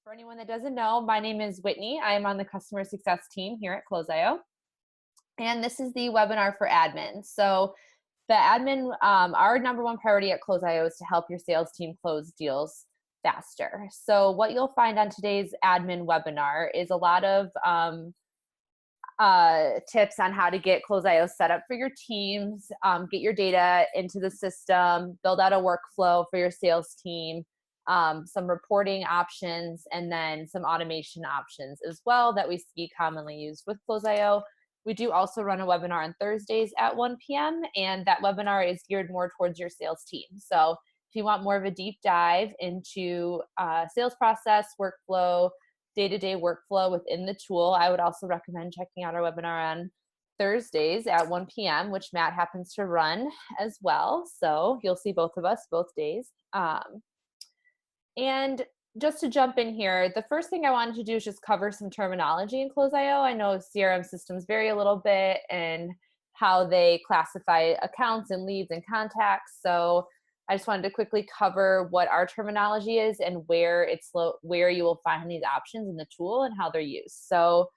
For anyone that doesn't know, my name is Whitney. I am on the customer success team here at Close.io. And this is the webinar for admin. So the admin, our number one priority at Close.io is to help your sales team close deals faster. So what you'll find on today's admin webinar is a lot of tips on how to get Close.io set up for your teams, get your data into the system, build out a workflow for your sales team, some reporting options, and then some automation options as well that we see commonly used with Close.io. We do also run a webinar on Thursdays at 1 p.m. and that webinar is geared more towards your sales team. So if you want more of a deep dive into sales process, workflow, day-to-day workflow within the tool, I would also recommend checking out our webinar on Thursdays at 1 p.m., which Matt happens to run as well. So you'll see both of us both days. And just to jump in here, the first thing I wanted to do is just cover some terminology in Close.io. I know CRM systems vary a little bit and how they classify accounts and leads and contacts. So I just wanted to quickly cover what our terminology is and where you will find these options in the tool and how they're used. So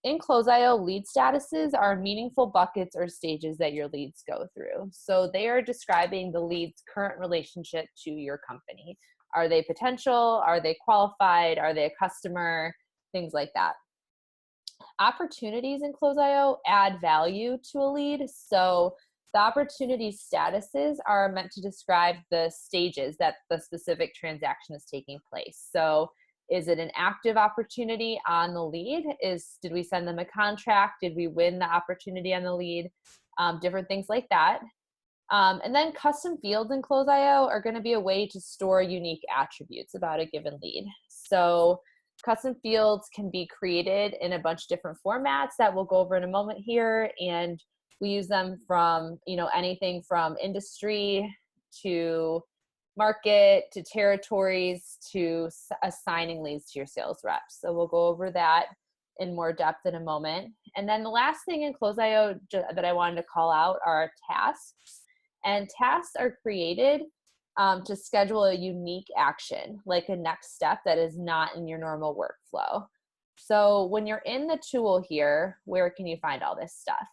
in Close.io, lead statuses are meaningful buckets or stages that your leads go through. So they are describing the lead's current relationship to your company. Are they potential? Are they qualified? Are they a customer? Things like that. Opportunities in Close.io add value to a lead. So the opportunity statuses are meant to describe the stages that the specific transaction is taking place. So is it an active opportunity on the lead? Did we send them a contract? Did we win the opportunity on the lead? Different things like that. And then custom fields in Close.io are going to be a way to store unique attributes about a given lead. So custom fields can be created in a bunch of different formats that we'll go over in a moment here. And we use them from, anything from industry to market to territories to assigning leads to your sales reps. So we'll go over that in more depth in a moment. And then the last thing in Close.io that I wanted to call out are tasks. And tasks are created to schedule a unique action, like a next step that is not in your normal workflow. So when you're in the tool here, where can you find all this stuff?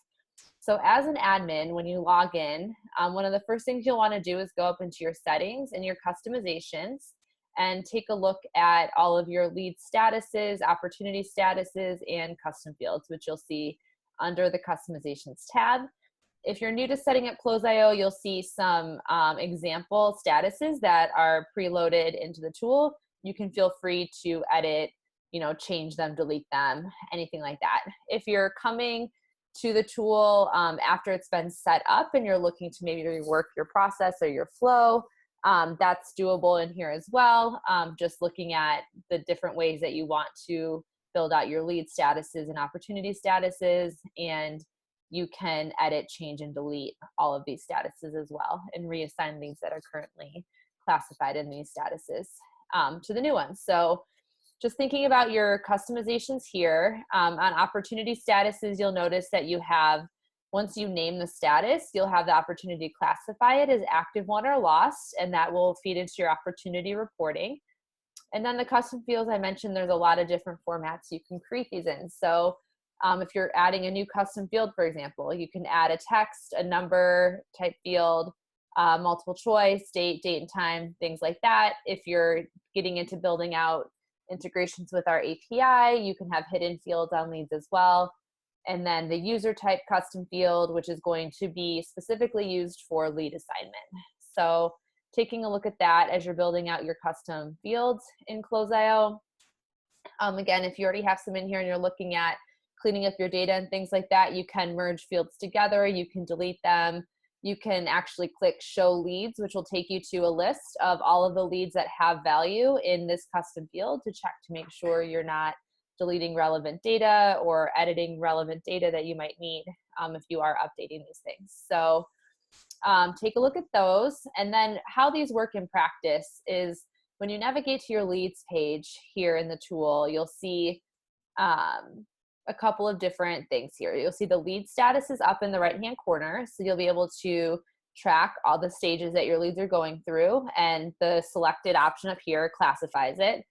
So as an admin, when you log in, one of the first things you'll want to do is go up into your settings and your customizations and take a look at all of your lead statuses, opportunity statuses, and custom fields, which you'll see under the customizations tab. If you're new to setting up Close.io, you'll see some example statuses that are preloaded into the tool. You can feel free to edit, change them, delete them, anything like that. If you're coming to the tool after it's been set up and you're looking to maybe rework your process or your flow, that's doable in here as well. Just looking at the different ways that you want to build out your lead statuses and opportunity statuses, and you can edit, change, and delete all of these statuses as well and reassign things that are currently classified in these statuses to the new ones. So just thinking about your customizations here, on opportunity statuses, you'll notice that you have, once you name the status, you'll have the opportunity to classify it as active won or lost, and that will feed into your opportunity reporting. And then the custom fields I mentioned, there's a lot of different formats you can create these in. So if you're adding a new custom field, for example, you can add a text, a number type field, multiple choice, date and time, things like that. If you're getting into building out integrations with our API, you can have hidden fields on leads as well. And then the user type custom field, which is going to be specifically used for lead assignment. So taking a look at that as you're building out your custom fields in Close.io. Again, if you already have some in here and you're looking at cleaning up your data and things like that, you can merge fields together, you can delete them, you can actually click show leads, which will take you to a list of all of the leads that have value in this custom field to check to make sure you're not deleting relevant data or editing relevant data that you might need if you are updating these things. So take a look at those. And then how these work in practice is when you navigate to your leads page here in the tool, you'll see a couple of different things here. You'll see the lead status is up in the right-hand corner. So you'll be able to track all the stages that your leads are going through, and the selected option up here classifies it.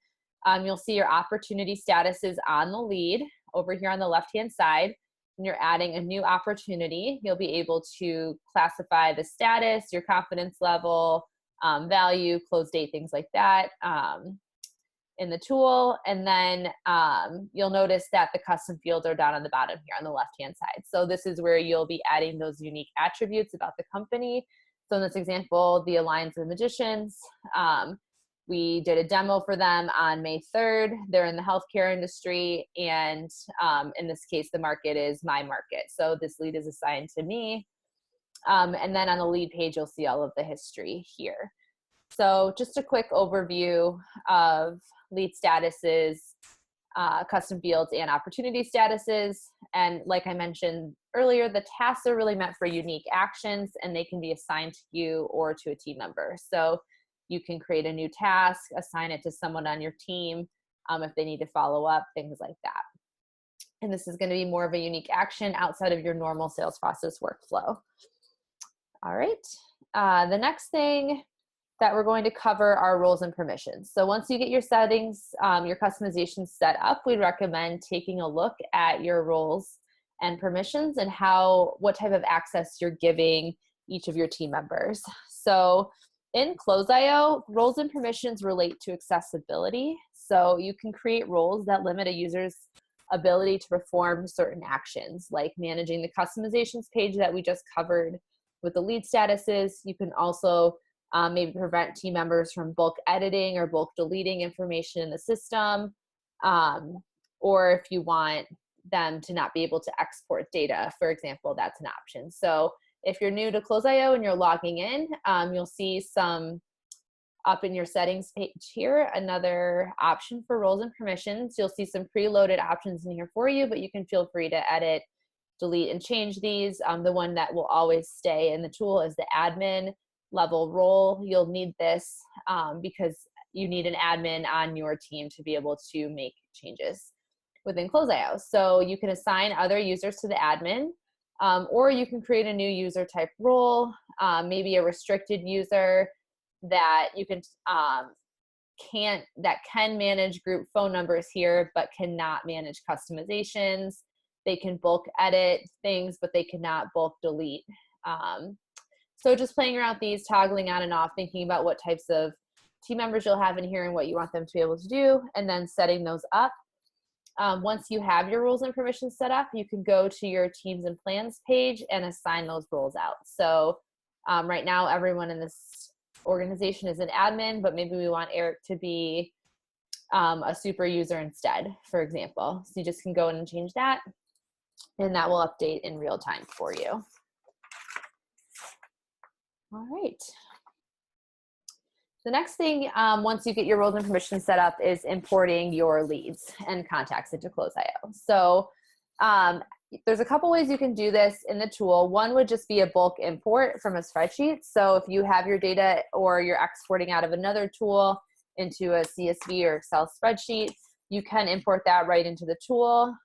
you'll see your opportunity statuses on the lead over here on the left-hand side. When you're adding a new opportunity, you'll be able to classify the status, your confidence level, value, close date, things like that in the tool. And then you'll notice that the custom fields are down on the bottom here on the left-hand side. So this is where you'll be adding those unique attributes about the company. So in this example, the Alliance of Magicians, we did a demo for them on May 3rd. They're in the healthcare industry, and in this case, the market is my market. So this lead is assigned to me. And then on the lead page, you'll see all of the history here. So just a quick overview of lead statuses, custom fields, and opportunity statuses. And like I mentioned earlier, the tasks are really meant for unique actions, and they can be assigned to you or to a team member. So you can create a new task, assign it to someone on your team if they need to follow up, things like that. And this is going to be more of a unique action outside of your normal sales process workflow. All right. The next thing that we're going to cover are roles and permissions. So once you get your settings, your customization set up, we'd recommend taking a look at your roles and permissions and what type of access you're giving each of your team members. So in Close.io, roles and permissions relate to accessibility. So you can create roles that limit a user's ability to perform certain actions, like managing the customizations page that we just covered with the lead statuses. You can also maybe prevent team members from bulk editing or bulk deleting information in the system, or if you want them to not be able to export data, for example, that's an option. So if you're new to Close.io and you're logging in, you'll see some up in your settings page here, another option for roles and permissions. You'll see some preloaded options in here for you, but you can feel free to edit, delete, and change these. The one that will always stay in the tool is the admin level role. You'll need this because you need an admin on your team to be able to make changes within Close.io. So you can assign other users to the admin, or you can create a new user type role, maybe a restricted user that you can manage group phone numbers here, but cannot manage customizations. They can bulk edit things, but they cannot bulk delete. So just playing around with these, toggling on and off, thinking about what types of team members you'll have in here and what you want them to be able to do, and then setting those up. Once you have your roles and permissions set up, you can go to your teams and plans page and assign those roles out. So right now, everyone in this organization is an admin, but maybe we want Eric to be a super user instead, for example. So you just can go in and change that, and that will update in real time for you. All right. The next thing, once you get your roles and permissions set up, is importing your leads and contacts into Close.io. So there's a couple ways you can do this in the tool. One would just be a bulk import from a spreadsheet. So if you have your data or you're exporting out of another tool into a CSV or Excel spreadsheet, you can import that right into the tool.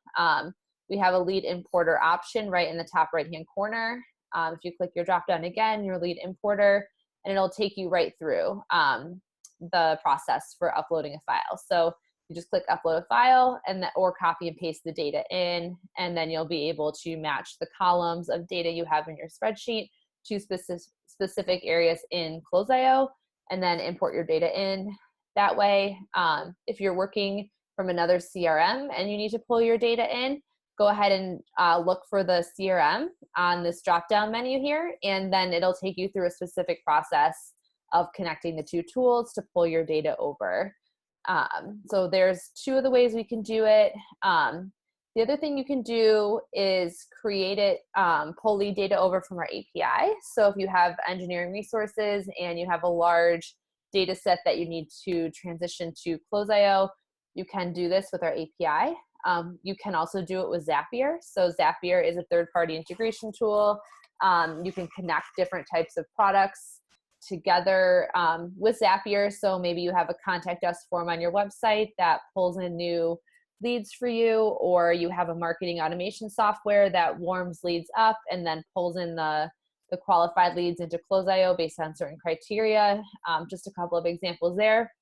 We have a lead importer option right in the top right-hand corner. If you click your drop-down again, your lead importer, and it'll take you right through the process for uploading a file. So you just click upload a file or copy and paste the data in, and then you'll be able to match the columns of data you have in your spreadsheet to specific areas in Close.io, and then import your data in that way. If you're working from another CRM and you need to pull your data in, go ahead and look for the CRM on this drop-down menu here, and then it'll take you through a specific process of connecting the two tools to pull your data over. So there's two of the ways we can do it. The other thing you can do is create it, pull lead data over from our API. So if you have engineering resources and you have a large data set that you need to transition to Close.io, you can do this with our API. You can also do it with Zapier. So Zapier is a third-party integration tool. You can connect different types of products together with Zapier. So maybe you have a contact us form on your website that pulls in new leads for you, or you have a marketing automation software that warms leads up and then pulls in the qualified leads into Close.io based on certain criteria. Just a couple of examples there.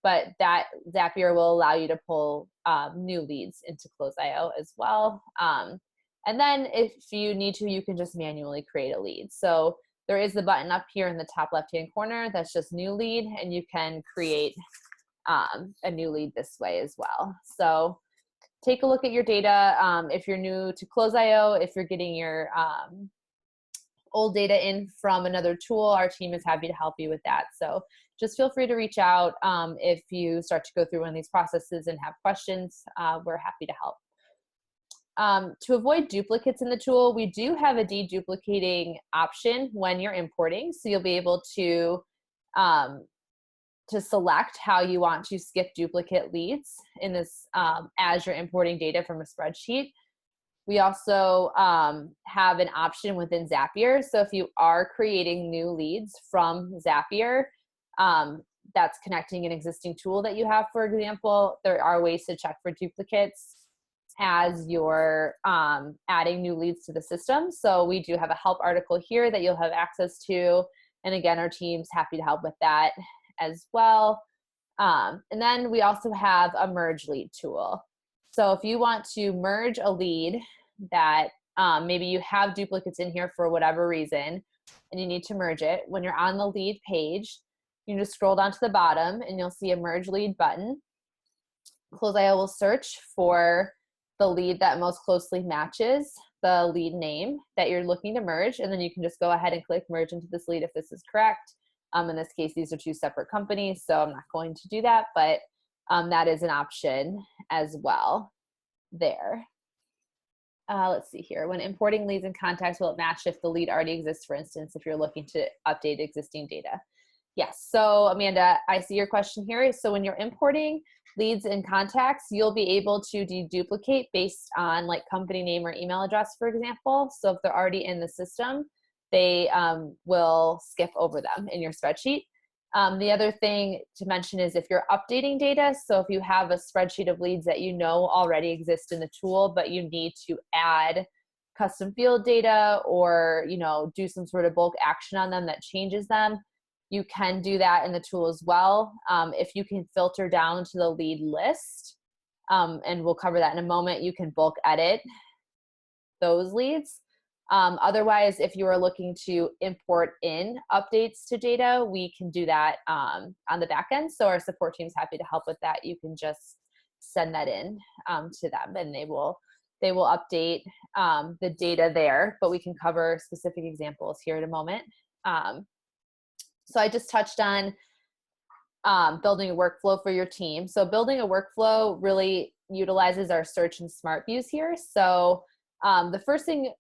but that Zapier will allow you to pull new leads into Close.io as well. And then if you need to, you can just manually create a lead. So there is the button up here in the top left-hand corner that's just new lead, and you can create a new lead this way as well. So take a look at your data. If you're new to Close.io, if you're getting your old data in from another tool, our team is happy to help you with that. So just feel free to reach out if you start to go through one of these processes and have questions. We're happy to help. To avoid duplicates in the tool, we do have a deduplicating option when you're importing. So you'll be able to select how you want to skip duplicate leads in this as you're importing data from a spreadsheet. We also have an option within Zapier. So if you are creating new leads from Zapier, that's connecting an existing tool that you have, for example, there are ways to check for duplicates as you're adding new leads to the system. So we do have a help article here that you'll have access to. And again, our team's happy to help with that as well. And then we also have a merge lead tool. So if you want to merge a lead that maybe you have duplicates in here for whatever reason, and you need to merge it, when you're on the lead page, you just scroll down to the bottom and you'll see a merge lead button. Close.io will search for the lead that most closely matches the lead name that you're looking to merge, and then you can just go ahead and click merge into this lead if this is correct. In this case, these are two separate companies, so I'm not going to do that, but that is an option as well there. Let's see here. When importing leads and contacts, will it match if the lead already exists, for instance, if you're looking to update existing data? Yes. So Amanda, I see your question here. So when you're importing leads and contacts, you'll be able to deduplicate based on like company name or email address, for example. So if they're already in the system, they will skip over them in your spreadsheet. The other thing to mention is if you're updating data, so if you have a spreadsheet of leads that you know already exist in the tool, but you need to add custom field data or do some sort of bulk action on them that changes them, you can do that in the tool as well. If you can filter down to the lead list, and we'll cover that in a moment, you can bulk edit those leads. Otherwise, if you are looking to import in updates to data, we can do that on the back end. So our support team is happy to help with that. You can just send that in to them, and they will update the data there. But we can cover specific examples here in a moment. So I just touched on building a workflow for your team. So building a workflow really utilizes our search and smart views here. So the first thing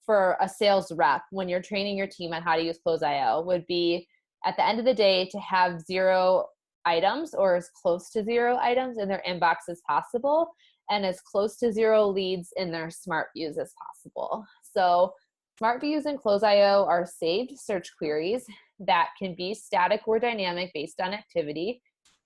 for a sales rep when you're training your team on how to use Close.io would be at the end of the day to have 0 items or as close to 0 items in their inbox as possible and as close to 0 leads in their smart views as possible. So smart views in Close.io are saved search queries that can be static or dynamic based on activity.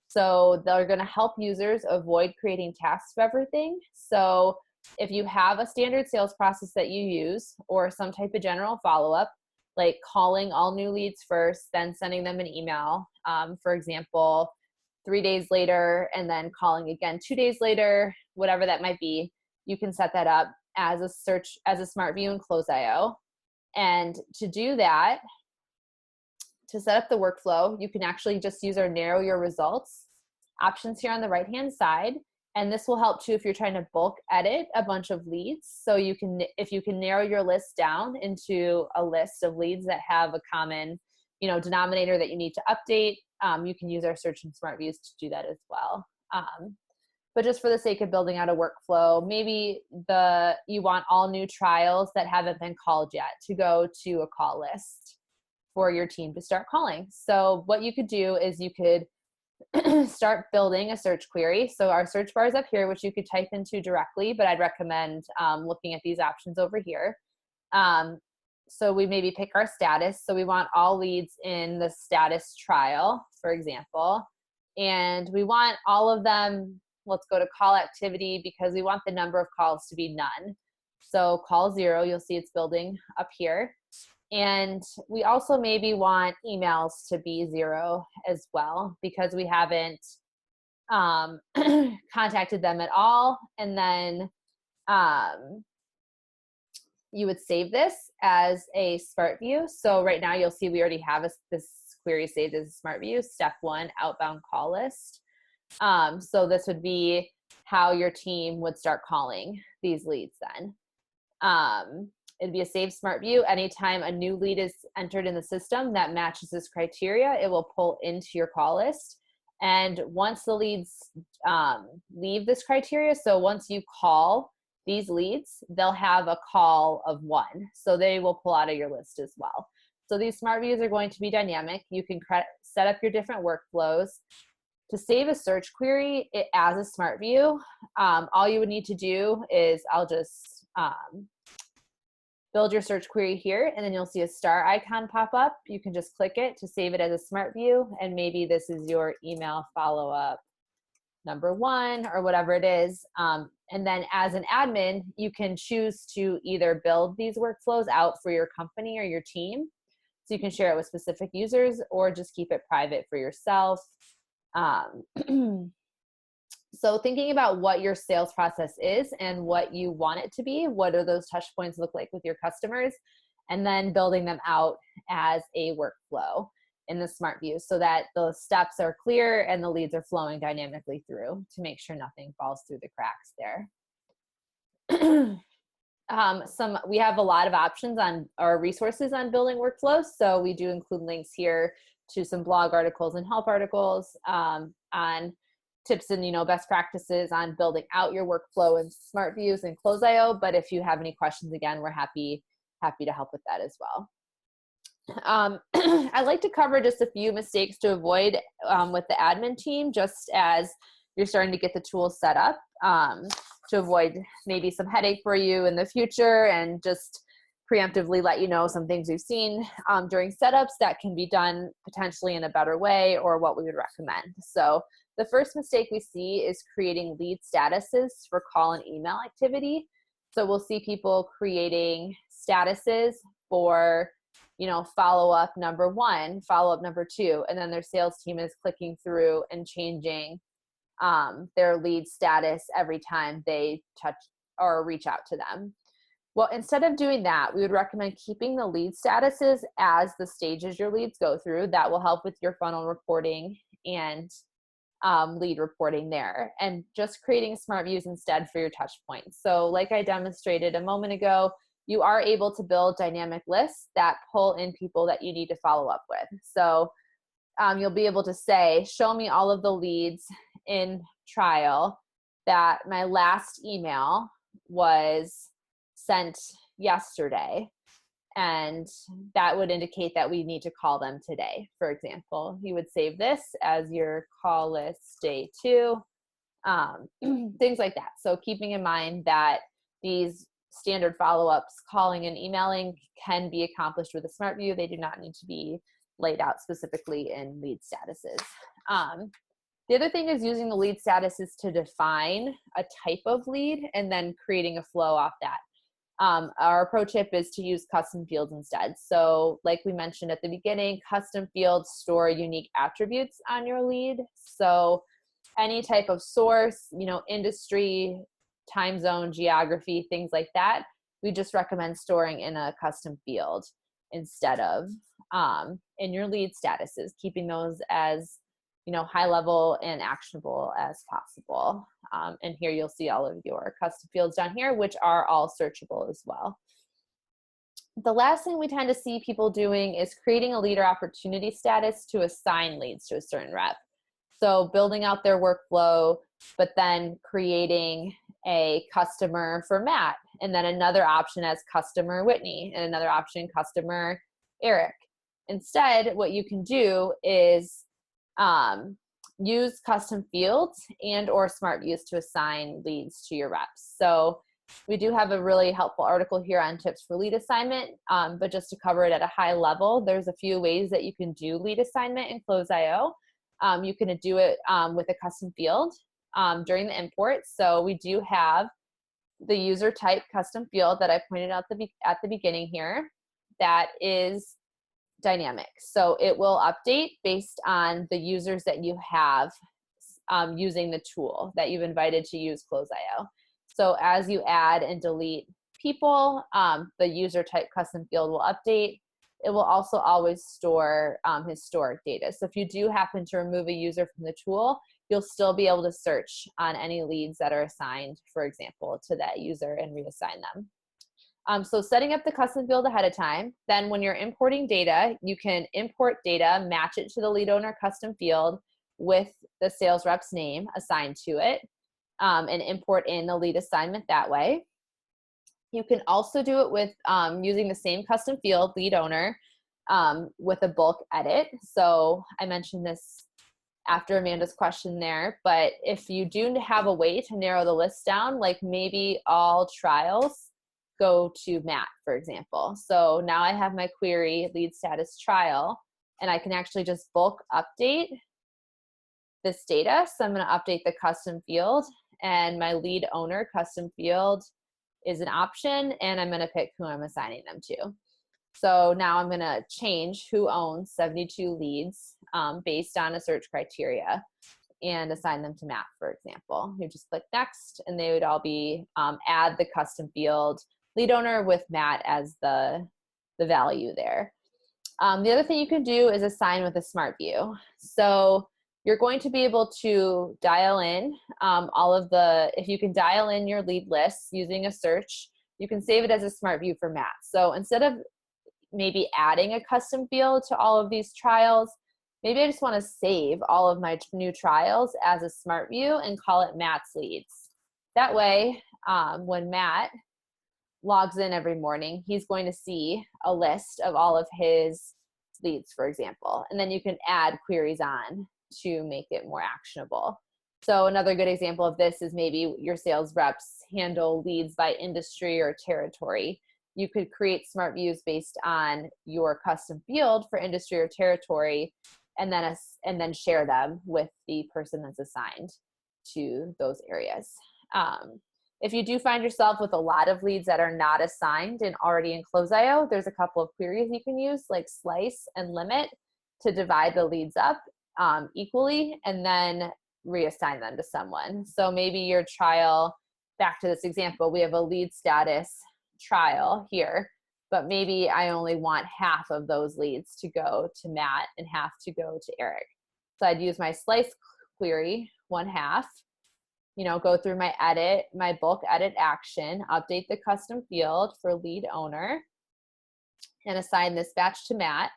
So they're going to help users avoid creating tasks of everything. So if you have a standard sales process that you use or some type of general follow-up, like calling all new leads first, then sending them an email, for example, 3 days later, and then calling again 2 days later, whatever that might be, you can set that up as a smart view in Close.io. And to do that, to set up the workflow, you can actually just use our narrow your results options here on the right-hand side. And this will help too if you're trying to bulk edit a bunch of leads. So if you can narrow your list down into a list of leads that have a common, denominator that you need to update, you can use our search and smart views to do that as well. But just for the sake of building out a workflow, maybe you want all new trials that haven't been called yet to go to a call list for your team to start calling. So what you could do is you could start building a search query. So our search bar is up here, which you could type into directly, but I'd recommend looking at these options over here. So we maybe pick our status. So we want all leads in the status trial, for example, and we want all of them. Let's go to call activity because we want the number of calls to be none. So call 0, you'll see it's building up here. And we also maybe want emails to be 0 as well because we haven't contacted them at all, and then you would save this as a smart view. So right now you'll see we already have this query saved as a smart view. Step 1, outbound call list. So this would be how your team would start calling these leads then. It'd be a saved smart view. Anytime a new lead is entered in the system that matches this criteria, it will pull into your call list. And once the leads leave this criteria, so once you call these leads, they'll have a call of 1. So they will pull out of your list as well. So these smart views are going to be dynamic. You can set up your different workflows. To save a search query as a smart view, all you would need to do is I'll just build your search query here, and then you'll see a star icon pop up. You can just click it to save it as a smart view, and maybe this is your email follow-up number 1 or whatever it is. And then as an admin, you can choose to either build these workflows out for your company or your team, so you can share it with specific users, or just keep it private for yourself. So thinking about what your sales process is and what you want it to be, what do those touch points look like with your customers, and then building them out as a workflow in the smart view so that the steps are clear and the leads are flowing dynamically through to make sure nothing falls through the cracks there. We have a lot of options on our resources on building workflows. So we do include links here to some blog articles and help articles on tips and best practices on building out your workflow in smart views and Close.io. But if you have any questions, again, we're happy to help with that as well. I'd like to cover just a few mistakes to avoid with the admin team, just as you're starting to get the tools set up, to avoid maybe some headache for you in the future, and just preemptively let you know some things we've seen during setups that can be done potentially in a better way, or what we would recommend. So the first mistake we see is creating lead statuses for call and email activity. So we'll see people creating statuses for follow-up number 1, follow-up number 2, and then their sales team is clicking through and changing their lead status every time they touch or reach out to them. Well, instead of doing that, we would recommend keeping the lead statuses as the stages your leads go through. That will help with your funnel reporting and lead reporting there, and just creating smart views instead for your touch points. So like I demonstrated a moment ago, you are able to build dynamic lists that pull in people that you need to follow up with. So you'll be able to say, show me all of the leads in trial that my last email was sent yesterday, and that would indicate that we need to call them today. For example, you would save this as your call list day 2, things like that. So keeping in mind that these standard follow-ups, calling and emailing, can be accomplished with a smart view. They do not need to be laid out specifically in lead statuses. The other thing is using the lead statuses to define a type of lead and then creating a flow off that. Our pro tip is to use custom fields instead. So like we mentioned at the beginning, custom fields store unique attributes on your lead. So any type of source, industry, time zone, geography, things like that, we just recommend storing in a custom field instead of in your lead statuses, keeping those as high level and actionable as possible. And here you'll see all of your custom fields down here, which are all searchable as well. The last thing we tend to see people doing is creating a leader opportunity status to assign leads to a certain rep. So building out their workflow, but then creating a customer for Matt, and then another option as customer Whitney, and another option customer Eric. Instead, what you can do is use custom fields and or smart views to assign leads to your reps. So we do have a really helpful article here on tips for lead assignment, but just to cover it at a high level, there's a few ways that you can do lead assignment in Close.io. You can do it with a custom field during the import. So we do have the user type custom field that I pointed out at the beginning here that is dynamic. So it will update based on the users that you have using the tool that you've invited to use Close.io. So as you add and delete people, the user type custom field will update. It will also always store historic data. So if you do happen to remove a user from the tool, you'll still be able to search on any leads that are assigned, for example, to that user and reassign them. So setting up the custom field ahead of time, then when you're importing data, you can import data, match it to the lead owner custom field with the sales rep's name assigned to it, and import in the lead assignment that way. You can also do it with using the same custom field, lead owner, with a bulk edit. So I mentioned this after Amanda's question there, but if you do have a way to narrow the list down, like maybe all trials go to Matt, for example. So now I have my query lead status trial, and I can actually just bulk update this data. So I'm going to update the custom field, and my lead owner custom field is an option, and I'm going to pick who I'm assigning them to. So now I'm going to change who owns 72 leads based on a search criteria and assign them to Matt, for example. You just click next, and they would all be add the custom field lead owner with Matt as the value there. The other thing you can do is assign with a smart view. So you're going to be able to dial in all of the, if you can dial in your lead lists using a search, you can save it as a smart view for Matt. So instead of maybe adding a custom field to all of these trials, maybe I just want to save all of my new trials as a smart view and call it Matt's leads. That way, when Matt logs in every morning, he's going to see a list of all of his leads, for example, and then you can add queries on to make it more actionable. So another good example of this is maybe your sales reps handle leads by industry or territory. You could create smart views based on your custom field for industry or territory, and then share them with the person that's assigned to those areas. If you do find yourself with a lot of leads that are not assigned and already in Close.io, there's a couple of queries you can use, like slice and limit, to divide the leads up equally and then reassign them to someone. So maybe your trial, back to this example, we have a lead status trial here, but maybe I only want half of those leads to go to Matt and half to go to Eric. So I'd use my slice query, 1/2, go through my edit, my bulk edit action, update the custom field for lead owner, and assign this batch to Matt.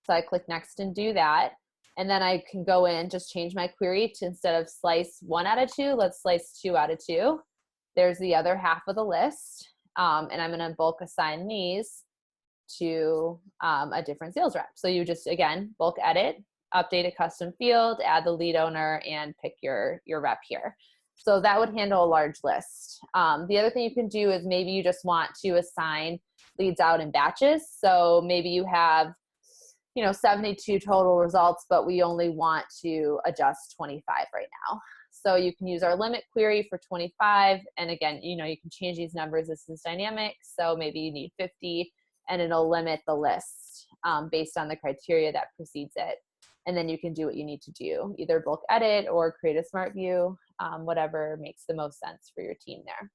So I click next and do that. And then I can go in, just change my query to, instead of slice 1 out of 2, let's slice 2 out of 2. There's the other half of the list. And I'm going to bulk assign these to a different sales rep. So you just, again, bulk edit, update a custom field, add the lead owner, and pick your rep here. So that would handle a large list. The other thing you can do is maybe you just want to assign leads out in batches. So maybe you have 72 total results, but we only want to adjust 25 right now. So you can use our limit query for 25. And again, you can change these numbers. This is dynamic. So maybe you need 50 and it'll limit the list based on the criteria that precedes it. And then you can do what you need to do, either bulk edit or create a smart view, whatever makes the most sense for your team there.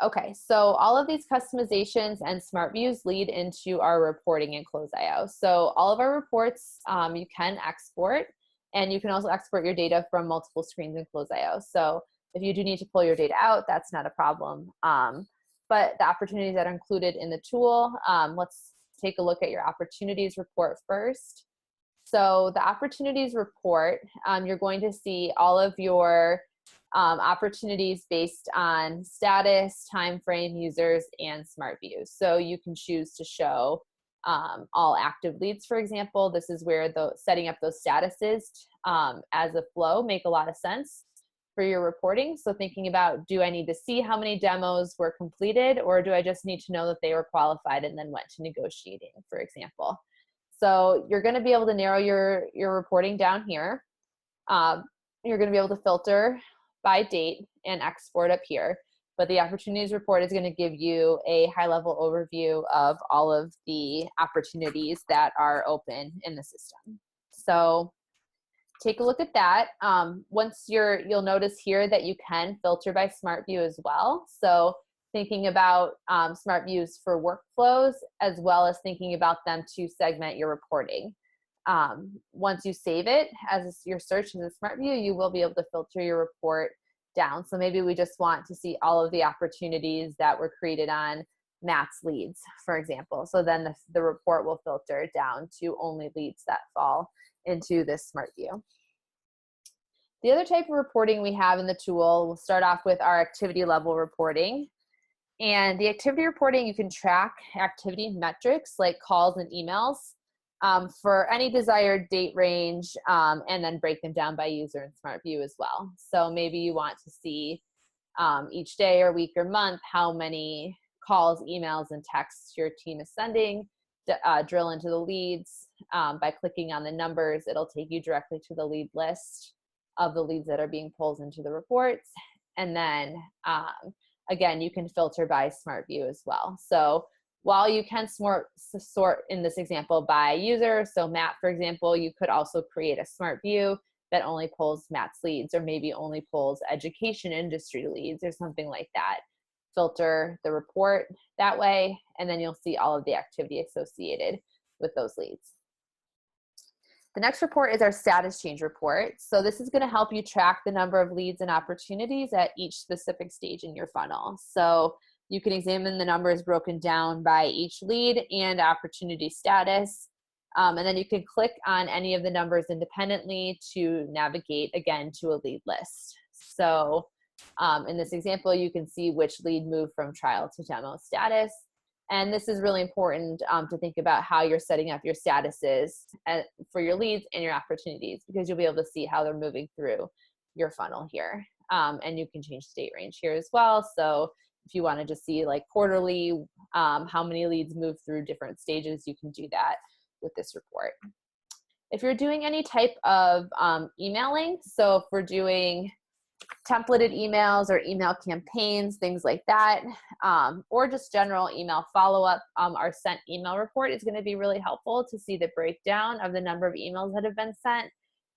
Okay, so all of these customizations and smart views lead into our reporting in Close.io. So all of our reports you can export, and you can also export your data from multiple screens in Close.io. So if you do need to pull your data out, that's not a problem. But the opportunities that are included in the tool, let's take a look at your opportunities report first. So the opportunities report, you're going to see all of your opportunities based on status, time frame, users, and smart views. So you can choose to show all active leads, for example. This is where setting up those statuses as a flow make a lot of sense for your reporting. So thinking about, do I need to see how many demos were completed, or do I just need to know that they were qualified and then went to negotiating, for example? So you're going to be able to narrow your reporting down here. You're going to be able to filter by date and export up here. But the opportunities report is going to give you a high-level overview of all of the opportunities that are open in the system. So take a look at that. Once you'll notice here that you can filter by Smart View as well. So thinking about Smart Views for workflows, as well as thinking about them to segment your reporting. Once you save it as your search in the Smart View, you will be able to filter your report down. So maybe we just want to see all of the opportunities that were created on Matt's leads, for example. So then the report will filter down to only leads that fall into this Smart View. The other type of reporting we have in the tool, we'll start off with our activity level reporting. And the activity reporting, you can track activity metrics like calls and emails for any desired date range, and then break them down by user in Smart View as well. So maybe you want to see each day or week or month how many calls, emails, and texts your team is sending. Drill into the leads. By clicking on the numbers, it'll take you directly to the lead list of the leads that are being pulled into the reports. And then again, you can filter by Smart View as well. So while you can sort in this example by user, so Matt, for example, you could also create a Smart View that only pulls Matt's leads, or maybe only pulls education industry leads or something like that. Filter the report that way, and then you'll see all of the activity associated with those leads. The next report is our status change report. So this is going to help you track the number of leads and opportunities at each specific stage in your funnel. So you can examine the numbers broken down by each lead and opportunity status. And then you can click on any of the numbers independently to navigate again to a lead list. So in this example, you can see which lead moved from trial to demo status. And this is really important to think about how you're setting up your statuses for your leads and your opportunities, because you'll be able to see how they're moving through your funnel here. And you can change the date range here as well. So if you want to just see like quarterly, how many leads move through different stages, you can do that with this report. If you're doing any type of emailing, so if we're doing templated emails or email campaigns, things like that, or just general email follow-up, our sent email report is going to be really helpful to see the breakdown of the number of emails that have been sent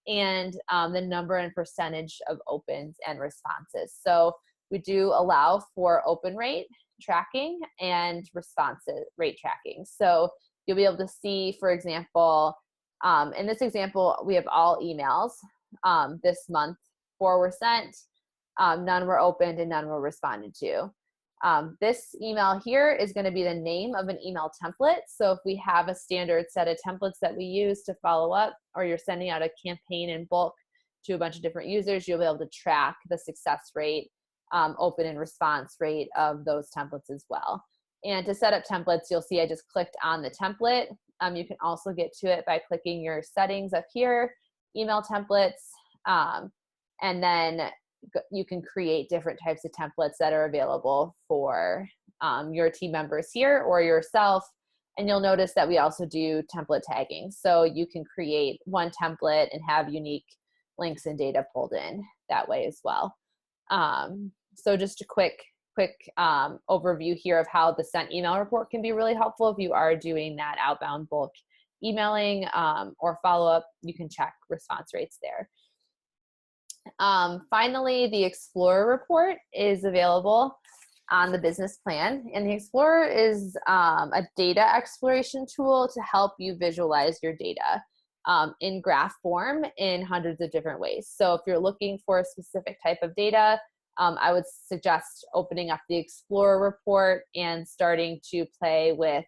and the number and percentage of opens and responses. So we do allow for open rate tracking and response rate tracking. So you'll be able to see, for example, in this example, we have all emails this month. 4 were sent, none were opened, and none were responded to. This email here is going to be the name of an email template. So if we have a standard set of templates that we use to follow up, or you're sending out a campaign in bulk to a bunch of different users, you'll be able to track the success rate, open and response rate of those templates as well. And to set up templates, you'll see I just clicked on the template. You can also get to it by clicking your settings up here, email templates, and then you can create different types of templates that are available for your team members here or yourself. And you'll notice that we also do template tagging. So you can create one template and have unique links and data pulled in that way as well. So just a quick overview here of how the sent email report can be really helpful if you are doing that outbound bulk emailing or follow-up. You can check response rates there. Finally, the Explorer report is available on the business plan, and the Explorer is a data exploration tool to help you visualize your data in graph form in hundreds of different ways. So if you're looking for a specific type of data, I would suggest opening up the Explorer report and starting to play with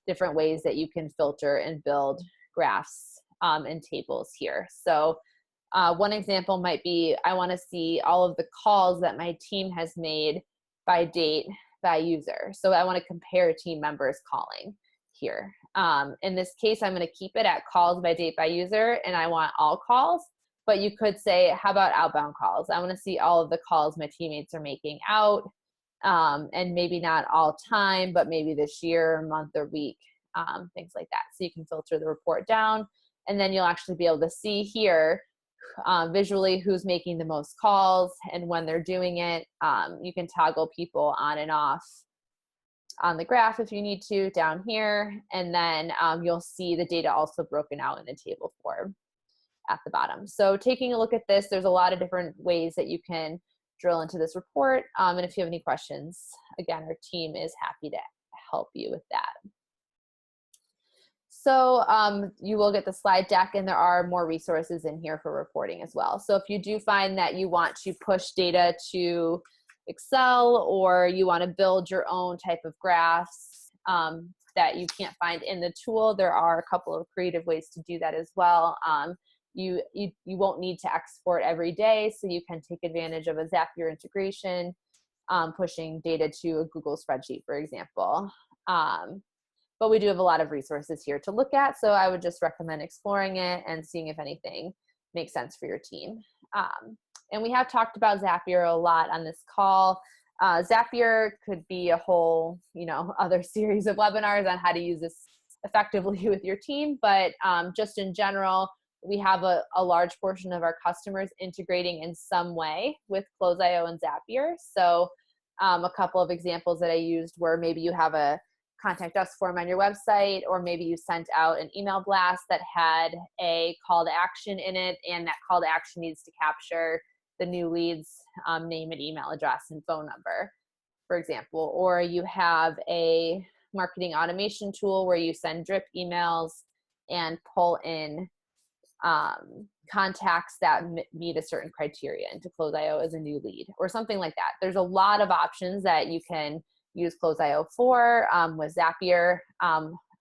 different ways that you can filter and build graphs and tables here. So one example might be, I want to see all of the calls that my team has made by date, by user. So I want to compare team members calling here. In this case, I'm going to keep it at calls by date by user, and I want all calls. But you could say, how about outbound calls? I want to see all of the calls my teammates are making out, and maybe not all time, but maybe this year, month, or week, things like that. So you can filter the report down, and then you'll actually be able to see here visually who's making the most calls and when they're doing it. You can toggle people on and off on the graph if you need to down here, and then you'll see the data also broken out in the table form. at the bottom. So taking a look at this, there's a lot of different ways that you can drill into this report. And if you have any questions, again, our team is happy to help you with that. So you will get the slide deck, and there are more resources in here for reporting as well. So if you do find that you want to push data to Excel, or you want to build your own type of graphs that you can't find in the tool, there are a couple of creative ways to do that as well. You won't need to export every day, so you can take advantage of a Zapier integration, pushing data to a Google spreadsheet, for example. But we do have a lot of resources here to look at, so I would just recommend exploring it and seeing if anything makes sense for your team. And we have talked about Zapier a lot on this call. Zapier could be a whole, other series of webinars on how to use this effectively with your team, but just in general, we have a large portion of our customers integrating in some way with Close.io and Zapier. So a couple of examples that I used were maybe you have a contact us form on your website, or maybe you sent out an email blast that had a call to action in it, and that call to action needs to capture the new lead's name and email address and phone number, for example. Or you have a marketing automation tool where you send drip emails and pull in contacts that meet a certain criteria into Close.io as a new lead, or something like that. There's a lot of options that you can use Close.io for with Zapier.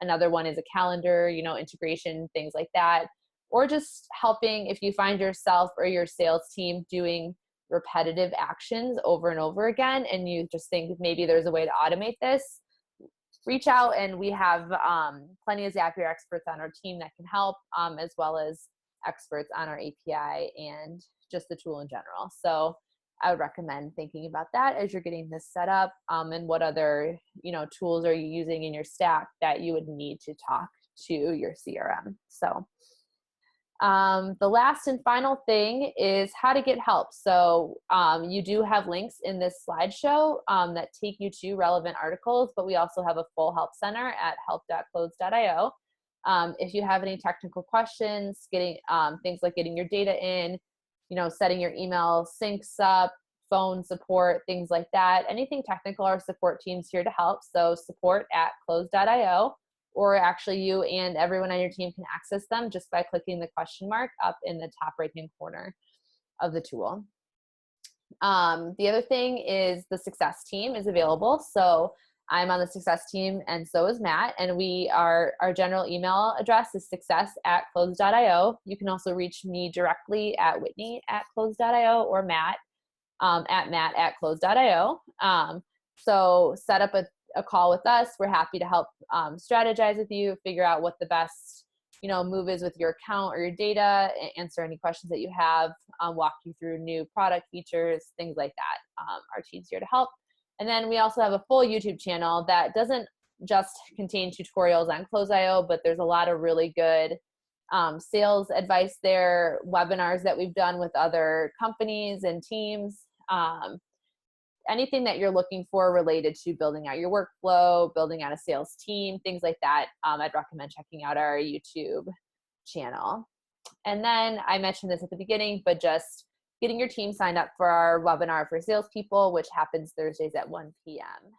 Another one is a calendar, integration, things like that. Or just helping if you find yourself or your sales team doing repetitive actions over and over again, and you just think maybe there's a way to automate this, reach out, and we have plenty of Zapier experts on our team that can help, as well as experts on our API and just the tool in general. So I would recommend thinking about that as you're getting this set up, and what other tools are you using in your stack that you would need to talk to your CRM. So the last and final thing is how to get help. So you do have links in this slideshow that take you to relevant articles, but we also have a full help center at help.close.io. If you have any technical questions, getting things like getting your data in, setting your email syncs up, phone support, things like that, anything technical, our support team's here to help. So support@close.io, or actually you and everyone on your team can access them just by clicking the question mark up in the top right-hand corner of the tool. The other thing is the success team is available. So I'm on the success team, and so is Matt, and our general email address is success@close.io. You can also reach me directly at Whitney@close.io, or Matt at Matt@close.io. So set up a call with us. We're happy to help strategize with you, figure out what the best move is with your account or your data, answer any questions that you have, walk you through new product features, things like that. Our team's here to help. And then we also have a full YouTube channel that doesn't just contain tutorials on Close.io, but there's a lot of really good sales advice there, webinars that we've done with other companies and teams, anything that you're looking for related to building out your workflow, building out a sales team, things like that. I'd recommend checking out our YouTube channel. And then I mentioned this at the beginning, but just getting your team signed up for our webinar for salespeople, which happens Thursdays at 1 p.m.